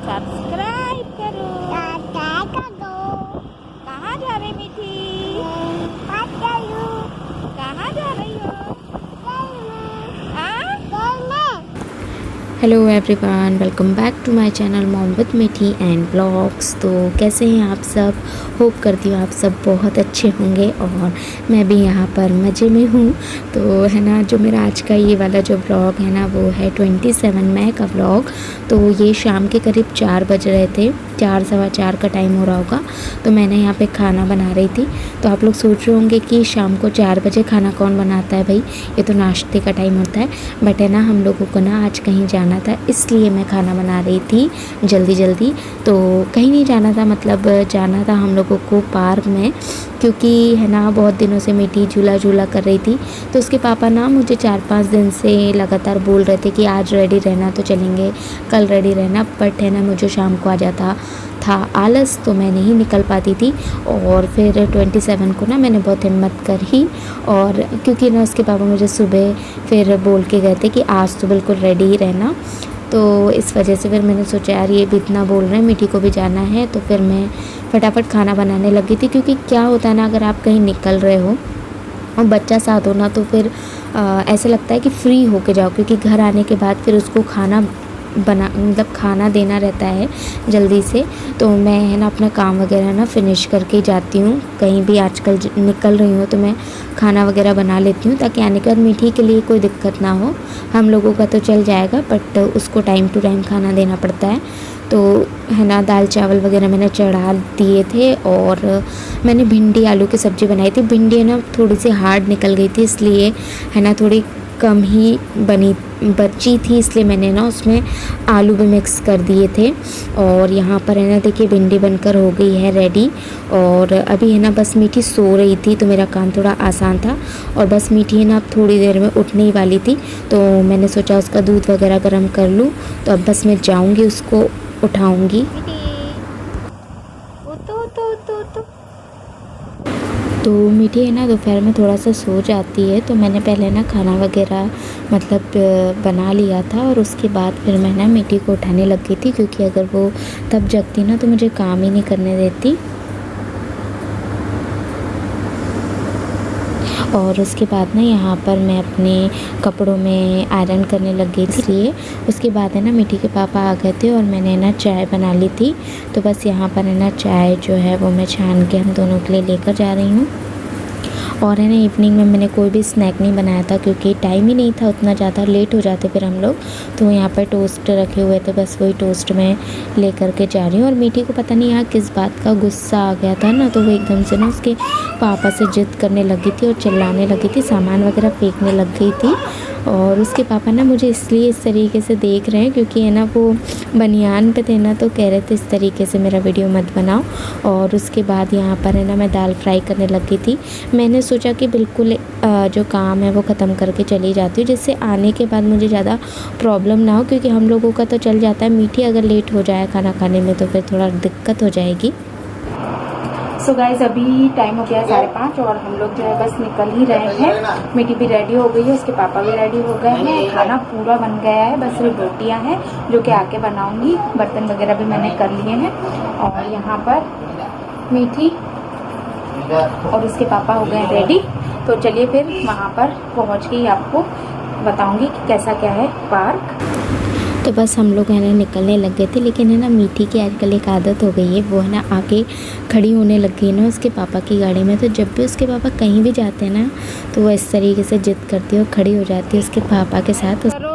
Subscribe करो। कर दो। कहाँ जा रही मीठी? बात करूं। कहाँ जा रही हो? हाँ? Hello everyone, welcome back to my channel mom with Meethi and blogs. तो कैसे हैं आप सब? होप करती हूँ आप सब बहुत अच्छे होंगे और मैं भी यहाँ पर मज़े में हूँ। तो है ना, जो मेरा आज का ये वाला जो ब्लॉग है ना, वो है 27 मई का ब्लॉग। तो ये शाम के करीब 4 बज रहे थे, 4 सवा 4 का टाइम हो रहा होगा। तो मैंने यहाँ पे खाना बना रही थी। तो आप लोग सोच रहे होंगे कि शाम को 4 बजे खाना कौन बनाता है भाई, ये तो नाश्ते का टाइम होता है। बट है ना, हम लोगों को ना आज कहीं जाना था, इसलिए मैं खाना बना रही थी जल्दी जल्दी। तो कहीं नहीं जाना था, मतलब जाना था हम लोगों को पार्क में, क्योंकि है ना बहुत दिनों से मीठी झूला झूला कर रही थी। तो उसके पापा ना मुझे 4-5 दिन से लगातार बोल रहे थे कि आज रेडी रहना तो चलेंगे, कल रेडी रहना। बट है ना, मुझे शाम को आ जाता था आलस, तो मैं नहीं निकल पाती थी। और फिर 27 को ना मैंने बहुत हिम्मत करी, और क्योंकि ना उसके पापा मुझे सुबह फिर बोल के गए थे कि आज तो बिल्कुल रेडी ही रहना। तो इस वजह से फिर मैंने सोचा यार ये भी इतना बोल रहे हैं, मीठी को भी जाना है, तो फिर मैं फटाफट खाना बनाने लगी थी। क्योंकि क्या होता है ना, अगर आप कहीं निकल रहे हो और बच्चा साथ हो ना, तो फिर ऐसे लगता है कि फ्री होके जाओ, क्योंकि घर आने के बाद फिर उसको खाना खाना देना रहता है जल्दी से। तो मैं है ना अपना काम वगैरह ना फिनिश करके जाती हूँ। कहीं भी आजकल निकल रही हूँ तो मैं खाना वगैरह बना लेती हूँ, ताकि आने के बाद मीठी के लिए कोई दिक्कत ना हो। हम लोगों का तो चल जाएगा, बट उसको टाइम टू टाइम खाना देना पड़ता है। तो है ना, दाल चावल वगैरह मैंने चढ़ा दिए थे, और मैंने भिंडी आलू की सब्ज़ी बनाई थी। भिंडी है ना थोड़ी सी हार्ड निकल गई थी, इसलिए है ना थोड़ी कम ही बची थी, इसलिए मैंने ना उसमें आलू भी मिक्स कर दिए थे। और यहाँ पर है ना देखिए, भिंडी बनकर हो गई है रेडी। और अभी है ना बस मीठी सो रही थी, तो मेरा काम थोड़ा आसान था। और बस मीठी है ना अब थोड़ी देर में उठने ही वाली थी, तो मैंने सोचा उसका दूध वगैरह गर्म कर लूँ। तो अब बस मैं जाऊँगी, उसको उठाऊँगी। तो मीठी है ना दोपहर में थोड़ा सा सो जाती है, तो मैंने पहले ना खाना वगैरह मतलब बना लिया था, और उसके बाद फिर मैं ना मीठी को उठाने लग गई थी। क्योंकि अगर वो तब जगती ना तो मुझे काम ही नहीं करने देती। और उसके बाद ना यहाँ पर मैं अपने कपड़ों में आयरन करने लग गई थी। इसलिए उसके बाद है ना मीठी के पापा आ गए थे, और मैंने ना चाय बना ली थी। तो बस यहाँ पर है ना चाय जो है वो मैं छान के हम दोनों के लिए लेकर जा रही हूँ। और है ना इवनिंग में मैंने कोई भी स्नैक नहीं बनाया था, क्योंकि टाइम ही नहीं था उतना ज़्यादा, लेट हो जाते फिर हम लोग। तो यहाँ पर टोस्ट रखे हुए थे, बस वही टोस्ट मैं लेकर के जा रही हूँ। और मीठी को पता नहीं यहाँ किस बात का गुस्सा आ गया था ना, तो वो एकदम से ना उसके पापा से जिद करने लगी थी और चिल्लाने लगी थी, सामान वगैरह फेंकने लग गई थी। और उसके पापा ना मुझे इसलिए इस तरीके से देख रहे हैं, क्योंकि है ना वो बनियान पे थे ना, तो कह रहे थे इस तरीके से मेरा वीडियो मत बनाओ। और उसके बाद यहाँ पर है ना मैं दाल फ्राई करने लग गई थी। मैंने सोचा कि बिल्कुल जो काम है वो ख़त्म करके चली जाती हूँ, जिससे आने के बाद मुझे ज़्यादा प्रॉब्लम ना हो, क्योंकि हम लोगों का तो चल जाता है। मीठी अगर लेट हो जाए खाना खाने में तो फिर थोड़ा दिक्कत हो जाएगी। सो गाइस, अभी टाइम हो गया 5:30 और हम लोग जो है बस निकल ही रहे हैं। मीठी भी रेडी हो गई है, उसके पापा भी रेडी हो गए हैं, खाना पूरा बन गया है, बस सिर्फ रोटियां हैं जो कि आके बनाऊंगी। बर्तन वगैरह भी मैंने कर लिए हैं। और यहाँ पर मीठी और उसके पापा हो गए रेडी। तो चलिए फिर वहाँ पर पहुँच के ही आपको बताऊँगी कि कैसा क्या है पार्क। तो बस हम लोग है ना निकलने लग गए थे, लेकिन है ना मीठी की आजकल एक आदत हो गई है, वो है ना आके खड़ी होने लग गई है ना उसके पापा की गाड़ी में। तो जब भी उसके पापा कहीं भी जाते हैं ना, तो वो इस तरीके से जिद करती है और खड़ी हो जाती है उसके पापा के साथ। करो,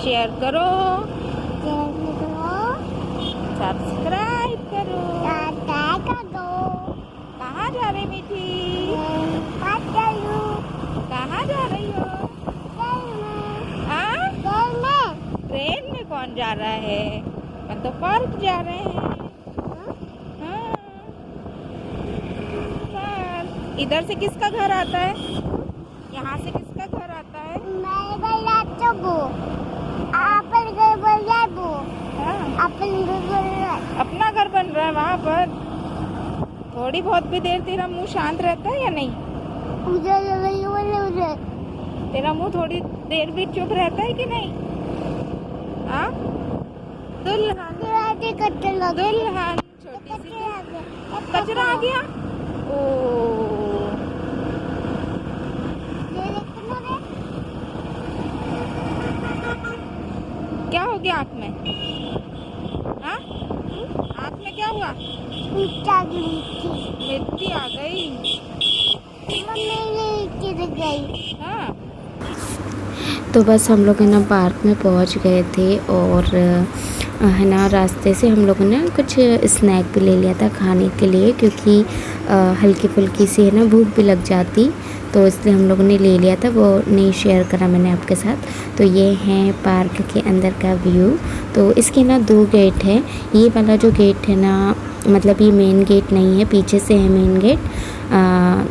शेयर करो, सब्सक्राइब करो। कर दो। कहाँ जा रही मीठी? बात करूं। कहाँ जा रही हो? हाँ? ट्रेन में कौन जा रहा है? मैं तो पार्क जा रहे हैं। हाँ। बस। इधर से किसका घर आता है? यहाँ से किसका घर आता है? हाँ। अपना घर बन रहा है वहाँ पर। थोड़ी बहुत भी देर तेरा मुंह शांत रहता है या नहीं? तेरा मुंह थोड़ी देर भी चुप रहता है कि नहीं? हाँ दुल्हन दुल्हन छोटी सी कचरा आ गया। ओ क्या हो गया आँख में? हाँ आँख में क्या हुआ? मिट्टी आ गई। गिर गई। हाँ तो बस हम लोग है ना पार्क में पहुंच गए थे और है ना रास्ते से हम लोगों ने कुछ स्नैक भी ले लिया था खाने के लिए, क्योंकि हल्की फुल्की सी है ना भूख भी लग जाती, तो इसलिए हम लोगों ने ले लिया था। वो नहीं शेयर करा मैंने आपके साथ। तो ये है पार्क के अंदर का व्यू। तो इसके ना 2 गेट है। ये वाला जो गेट है ना, मतलब ये मेन गेट नहीं है, पीछे से है मेन गेट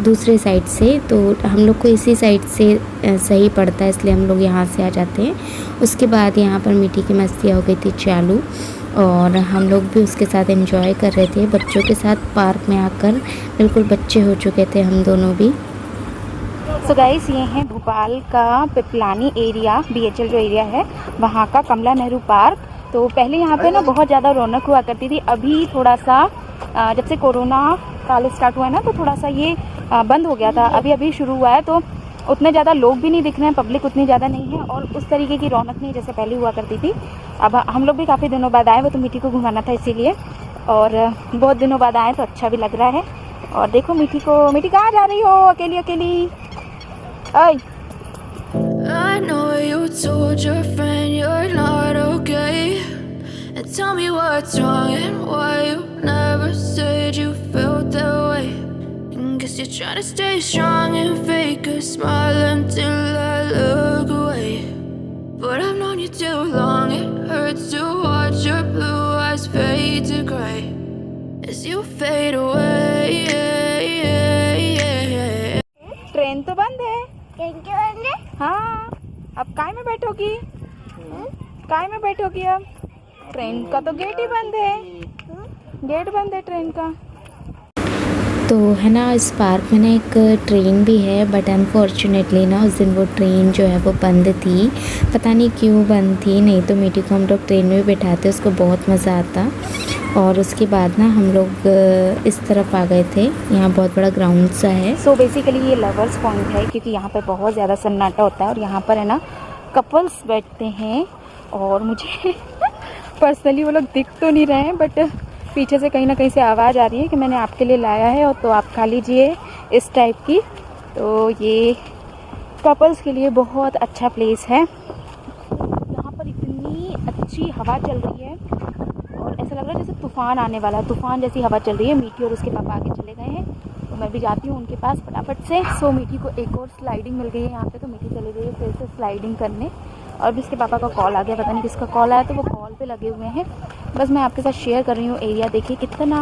दूसरे साइड से। तो हम लोग को इसी साइड से सही पड़ता है, इसलिए हम लोग यहाँ से आ जाते हैं। उसके बाद यहाँ पर मिट्टी की मस्तियाँ हो गई थी चालू, और हम लोग भी उसके साथ एंजॉय कर रहे थे बच्चों के साथ। पार्क में आकर बिल्कुल बच्चे हो चुके थे हम दोनों भी। सो गाइस ये है भोपाल का पिपलानी एरिया, BHL जो एरिया है वहाँ का कमला नेहरू पार्क। तो पहले यहाँ पे ना बहुत ज़्यादा रौनक हुआ करती थी। अभी थोड़ा सा जब से कोरोना काल स्टार्ट हुआ है ना, तो थोड़ा सा ये बंद हो गया था। अभी शुरू हुआ है, तो उतने ज़्यादा लोग भी नहीं दिख रहे हैं, पब्लिक उतनी ज़्यादा नहीं है, और उस तरीके की रौनक नहीं जैसे पहले हुआ करती थी। अब हम लोग भी काफ़ी दिनों बाद आए, वो तो मिट्टी को घुमाना था इसीलिए, और बहुत दिनों बाद आए तो अच्छा भी लग रहा है। और देखो मिट्टी कहाँ जा रही हो अकेली अकेली? ओए I know you told your friend you're not okay, and tell me what's wrong and why you never said you felt that way. And guess you're trying to stay strong and fake a smile until I look away. But I've known you too long, it hurts to watch your blue eyes fade to gray as you fade away. Train तो बंद है। हाँ अब काय में बैठोगी? काय में बैठोगी अब? ट्रेन का तो गेट ही बंद है, गेट बंद है ट्रेन का। तो है ना इस पार्क में ना एक ट्रेन भी है, बट अनफॉर्चुनेटली ना उस दिन वो ट्रेन जो है वो बंद थी। पता नहीं क्यों बंद थी, नहीं तो मिट्टी को हम लोग ट्रेन में भी बैठाते, उसको बहुत मज़ा आता। और उसके बाद ना हम लोग इस तरफ आ गए थे। यहाँ बहुत बड़ा ग्राउंड सा है। सो बेसिकली ये लवर्स पॉइंट है, क्योंकि यहाँ पर बहुत ज़्यादा सन्नाटा होता है, और यहाँ पर है ना कपल्स बैठते हैं। और मुझे पर्सनली वो लोग दिख तो नहीं रहे हैं, बट पीछे से कहीं ना कहीं से आवाज़ आ रही है कि मैंने आपके लिए लाया है, और तो आप खा लीजिए, इस टाइप की। तो ये कपल्स के लिए बहुत अच्छा प्लेस है। यहाँ पर इतनी अच्छी हवा चल रही है, और ऐसा लग रहा है जैसे तूफ़ान आने वाला है, तूफ़ान जैसी हवा चल रही है। मीठी और उसके पापा आगे चले गए हैं, तो मैं भी जाती हूँ उनके पास फटाफट से। सो मीठी को एक और स्लाइडिंग मिल गई है यहाँ पे, तो मीठी चली गई है फिर से स्लाइडिंग करने। और भी इसके पापा का कॉल आ गया, पता नहीं किसका कॉल आया, तो वो कॉल पे लगे हुए हैं। बस मैं आपके साथ शेयर कर रही हूँ एरिया। देखिए कितना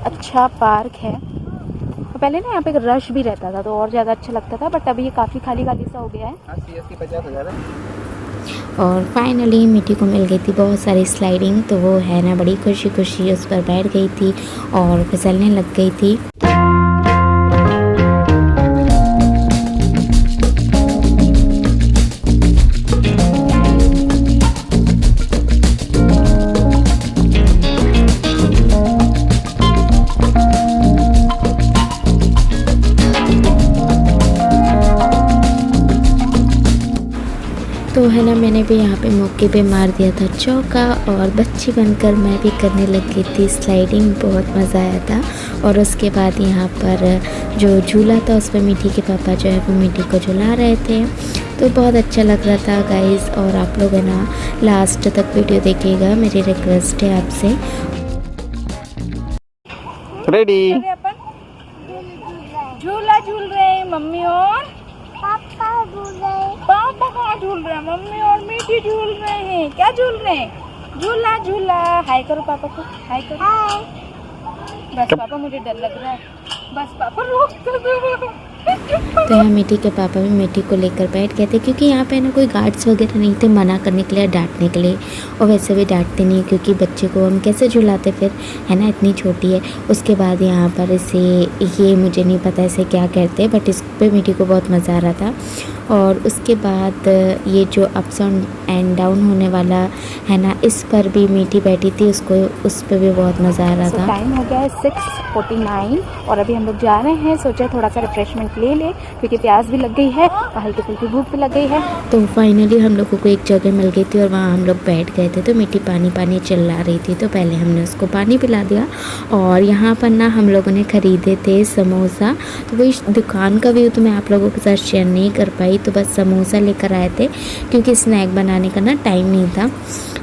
अच्छा पार्क है। तो पहले ना यहाँ पे एक रश भी रहता था, तो और ज़्यादा अच्छा लगता था, बट अभी ये काफ़ी खाली खाली सा हो गया है। और फाइनली मिट्टी को मिल गई थी बहुत सारी स्लाइडिंग, तो वो है ना बड़ी खुशी खुशी उस पर बैठ गई थी और फिसलने लग गई थी। तो है ना मैंने भी यहाँ पे मौके पे मार दिया था चौका, और बच्ची बनकर मैं भी करने लगी थी स्लाइडिंग। बहुत मज़ा आया था। और उसके बाद यहाँ पर जो झूला था उस पर मिट्टी के पापा जो है वो मिट्टी को झुला रहे थे, तो बहुत अच्छा लग रहा था गाइस। और आप लोग है ना लास्ट तक वीडियो देखिएगा, मेरी रिक्वेस्ट है आपसे। रेडी झूला झूल रहे हैं मम्मी और पापा बोले पापा कहाँ झूल रहे हैं? मम्मी और मीठी झूल रहे हैं। क्या झूल रहे हैं? झूला झूला। हाय करो पापा को, हाय करो। हाय बस पापा मुझे डर लग रहा है, बस पापा रोक दो। तो यहाँ मीठी के पापा भी मीठी को लेकर बैठ गए थे, क्योंकि यहाँ पे ना कोई गार्ड्स वगैरह नहीं थे मना करने के लिए, डांटने के लिए। और वैसे भी डांटते नहीं, क्योंकि बच्चे को हम कैसे झुलाते फिर, है ना, इतनी छोटी है। उसके बाद यहाँ पर इसे, ये मुझे नहीं पता इसे क्या कहते हैं, बट इस पर मीठी को बहुत मज़ा आ रहा था। और उसके बाद ये जो अप्स एंड डाउन होने वाला है ना, इस पर भी मीठी बैठी थी, उसको उस पर भी बहुत मज़ा आ रहा था। टाइम हो गया है 6:49 और अभी हम लोग जा रहे हैं। सोचा थोड़ा सा रिफ्रेशमेंट ले ले, क्योंकि प्यास भी लग गई है और हल्की फुल्की भूख भी लग गई है। तो फाइनली हम लोगों को एक जगह मिल गई थी और वहाँ हम लोग बैठ गए थे। तो मीठी पानी पानी चिल्ला रही थी, तो पहले हमने उसको पानी पिला दिया। और यहाँ पर ना हम लोगों ने ख़रीदे थे समोसा। तो वही दुकान का व्यू तो मैं आप लोगों के साथ शेयर नहीं कर पाई, तो बस समोसा लेकर आए थे, क्योंकि स्नैक बनाने का ना टाइम नहीं था,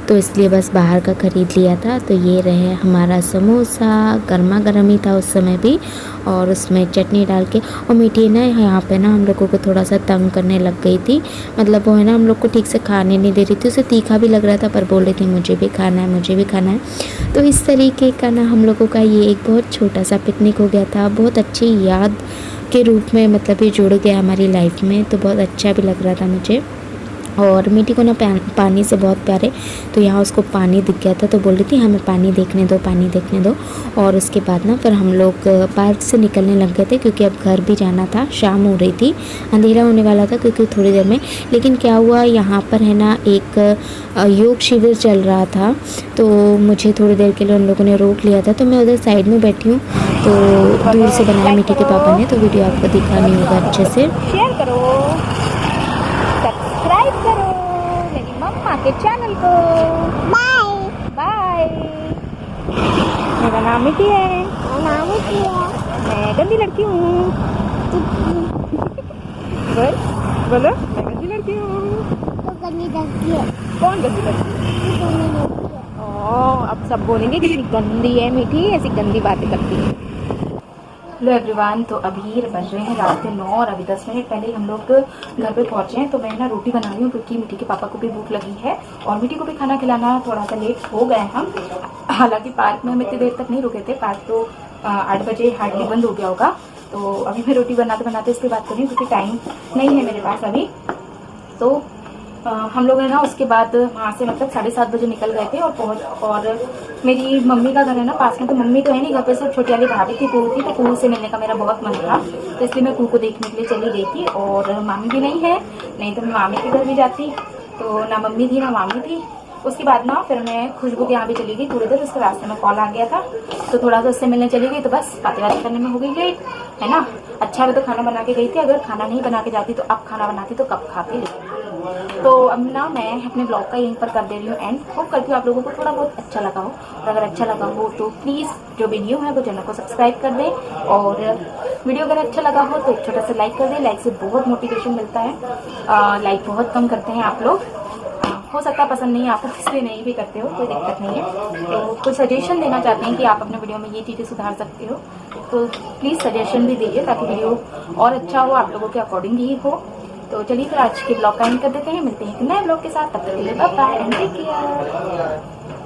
तो इसलिए बस बाहर का ख़रीद लिया था। तो ये रहे हमारा समोसा, गर्मा गर्म ही था उस समय भी, और उसमें चटनी डाल के। और मीठी ना यहाँ पे ना हम लोगों को थोड़ा सा तंग करने लग गई थी, मतलब वो है ना हम लोग को ठीक से खाने नहीं दे रही थी। उसे तीखा भी लग रहा था, पर बोल रही थी मुझे भी खाना है, मुझे भी खाना है। तो इस तरीके का ना हम लोगों का ये एक बहुत छोटा सा पिकनिक हो गया था, बहुत अच्छी याद के रूप में, मतलब ये जुड़ गया हमारी लाइफ में। तो बहुत अच्छा भी लग रहा था मुझे। और मीठी को ना पानी से बहुत प्यार है, तो यहाँ उसको पानी दिख गया था, तो बोल रही थी हमें पानी देखने दो, पानी देखने दो। और उसके बाद ना फिर हम लोग पार्क से निकलने लग गए थे, क्योंकि अब घर भी जाना था, शाम हो रही थी, अंधेरा होने वाला था, क्योंकि थोड़ी देर में। लेकिन क्या हुआ, यहाँ पर है ना एक योग शिविर चल रहा था, तो मुझे थोड़ी देर के लिए उन लोगों ने रोक लिया था। तो मैं उधर साइड में बैठी हूँ, तो दूर से बनाया मीठी के पापा ने, तो वीडियो आपको दिखा नहीं होगा अच्छे से। शेयर करो, सब्सक्राइब करो मेरी मम्मा के चैनल को। Bye bye. मेरा नाम मीठी है, नाम क्या मैं गंदी लड़की हूँ। बोलो मैं गंदी लड़की हूँ। तो गंदी लगती है, कौन गंदी लड़की है? तो गंदी लगती है। अब सब बोलेंगे कितनी गंदी है मीठी, ऐसी गंदी बातें करती है। हेलो एवरीवन, तो अभी बज रहे हैं रात के 9 और अभी 10 मिनट पहले हम लोग घर पे पहुंचे हैं। तो मैं ना रोटी बना रही हूँ, क्योंकि मीठी के पापा को भी भूख लगी है और मीठी को भी खाना खिलाना, थोड़ा सा लेट हो गए हम। हालांकि पार्क में हम इतनी देर तक नहीं रुके थे, पार्क तो 8 बजे हार्डली बंद हो गया होगा। तो अभी मैं रोटी बनाते बनाते इसकी बात कर रही हूँ, क्योंकि टाइम नहीं है मेरे पास अभी। तो हम लोग है ना उसके बाद वहाँ से मतलब 7:30 बजे निकल गए थे और मेरी मम्मी का घर है ना पास में, तो मम्मी तो है नहीं घर पे, सिर्फ छोटी वाली भाभी थी, कुहू थी। तो कुहू से मिलने का मेरा बहुत मन था, तो इसलिए मैं कुहू को देखने के लिए चली गई थी। और मामी भी नहीं है, नहीं तो मैं मामी के घर भी जाती, तो ना मम्मी थी ना मामी थी। उसके बाद ना फिर मैं खुशबू के यहाँ भी चली गई थोड़ी देर, उसके रास्ते में कॉल आ गया था, तो थोड़ा सा उससे मिलने चली गई। तो बस बातें करने में हो गई लेट, है ना। अच्छा मैं तो खाना बना के गई थी, अगर खाना नहीं बना के जाती तो अब खाना बनाती तो कब खाती। तो अब ना मैं अपने ब्लॉग का यहीं पर कर दे रही हूँ एंड। होप करती हूँ आप लोगों को थोड़ा बहुत अच्छा लगा हो, और अगर अच्छा लगा हो तो प्लीज़ जो वीडियो है वो चैनल को सब्सक्राइब कर दें, और वीडियो अगर अच्छा लगा हो तो एक छोटा सा लाइक कर दें। लाइक से बहुत मोटिवेशन मिलता है, लाइक बहुत कम करते हैं आप लोग, हो सकता है पसंद नहीं आपको, इसलिए नहीं भी करते हो, कोई दिक्कत नहीं है। तो कोई सजेशन देना चाहते हैं कि आप अपने वीडियो में ये चीज़ें सुधार सकते हो, तो प्लीज़ सजेशन भी दीजिए, ताकि वीडियो और अच्छा हो, आप लोगों के अकॉर्डिंग ही हो। तो चलिए फिर आज के ब्लॉग का एंड कर देते हैं, मिलते हैं एक नए ब्लॉग के साथ, तब तक के लिए bye bye and take care.